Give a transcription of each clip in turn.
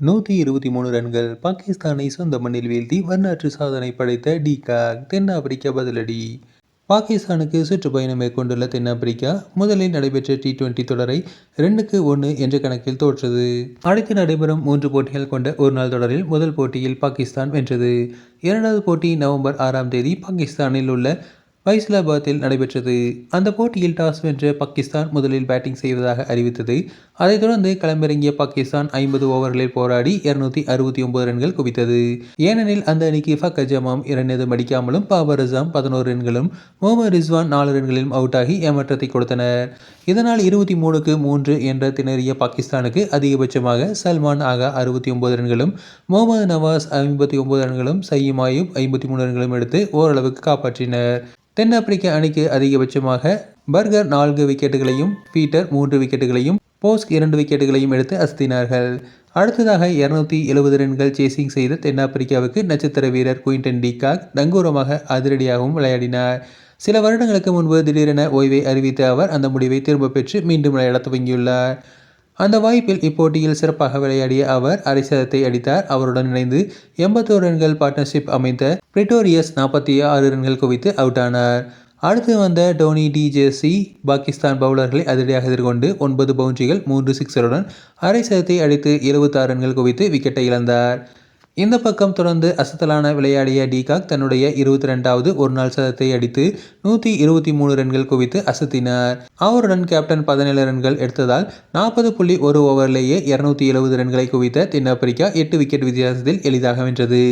123 ரன்கள் பாகிஸ்தானை சொந்த மண்ணில் வீழ்த்தி வரலாற்று சாதனை படைத்த டிகாக். தென்னாப்பிரிக்கா பதிலடி. பாகிஸ்தானுக்கு சுற்றுப்பயணம் மேற்கொண்டுள்ள தென்னாப்பிரிக்கா முதலில் நடைபெற்ற T20 தொடரை 2-1 என்ற கணக்கில் தோற்றது. அடுத்து நடைபெறும் 3 போட்டிகள் கொண்ட ஒருநாள் தொடரில் முதல் போட்டியில் பாகிஸ்தான் வென்றது. இரண்டாவது போட்டி நவம்பர் 6ஆம் தேதி பாகிஸ்தானில் உள்ள ஃபைசலாபாத்தில் நடைபெற்றது. அந்த போட்டியில் டாஸ் வென்ற பாகிஸ்தான் முதலில் பேட்டிங் செய்வதாக அறிவித்தது. அதைத் தொடர்ந்து களமிறங்கிய பாகிஸ்தான் 50 ஓவர்களில் போராடி 269 ரன்கள் குவித்தது. ஏனெனில் அந்த அணிக்கு ஃபக்கர் ஜமாம் 2 அடிக்காமலும் பாபர் அசாம் 11 ரன்களும் முகமது ரிஸ்வான் 4 ரன்களிலும் அவுட் ஆகி ஏமாற்றத்தை கொடுத்தனர். இதனால் 23-3 என்ற திணறிய பாகிஸ்தானுக்கு அதிகபட்சமாக சல்மான் ஆகா 69 ரன்களும் முகமது நவாஸ் 59 ரன்களும் சயீம் அயூப் 53 ரன்களும் எடுத்து ஓரளவுக்கு காப்பாற்றினர். தென்னாப்பிரிக்க அணிக்கு அதிகபட்சமாக பர்கர் 4 விக்கெட்டுகளையும் பீட்டர் 3 விக்கெட்டுகளையும் போஸ்க் 2 விக்கெட்டுகளையும் எடுத்து அசத்தினார்கள். அடுத்ததாக 270 ரன்கள் சேசிங் செய்த தென்னாப்பிரிக்காவுக்கு நட்சத்திர வீரர் குயின்டன் டிகாக் நங்கூரமாக அதிரடியாகவும் விளையாடினார். சில வருடங்களுக்கு முன்பு திடீரென ஓய்வை அறிவித்த அவர் அந்த முடிவை திரும்ப பெற்று மீண்டும் விளையாட துவங்கியுள்ளார். அந்த வாய்ப்பில் இப்போட்டியில் சிறப்பாக விளையாடிய அவர் அரை சதத்தை அடித்தார். அவருடன் இணைந்து 81 ரன்கள் பார்ட்னர்ஷிப் அமைத்த பிரிட்டோரியஸ் 46 ரன்கள் குவித்து அவுட் ஆனார். அடுத்து வந்த டோனி டி ஜெர்சி பாகிஸ்தான் பவுலர்களை அதிரடியாக எதிர்கொண்டு 9 பவுண்டரிகள் 3 சிக்ஸருடன் அரை சதத்தை அடித்து 76 ரன்கள் குவித்து விக்கெட்டை இழந்தார். இந்த பக்கம் தொடர்ந்து அசத்தலான விளையாடிய டிகாக் தன்னுடைய 22வது ஒருநாள் சதத்தை அடித்து 123 ரன்கள் குவித்து அசத்தினார். அவருடன் கேப்டன் 17 ரன்கள் எடுத்ததால் 40.1 ஓவரிலேயே 270 ரன்களை குவித்த தென்னாப்பிரிக்கா 8 விக்கெட் வித்தியாசத்தில் எளிதாக வென்றது.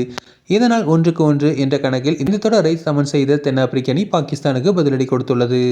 இதனால் 1-1 என்ற கணக்கில் இந்த தொடரை சமன் செய்த தென்னாப்பிரிக்க அணி பாகிஸ்தானுக்கு பதிலடி கொடுத்துள்ளது.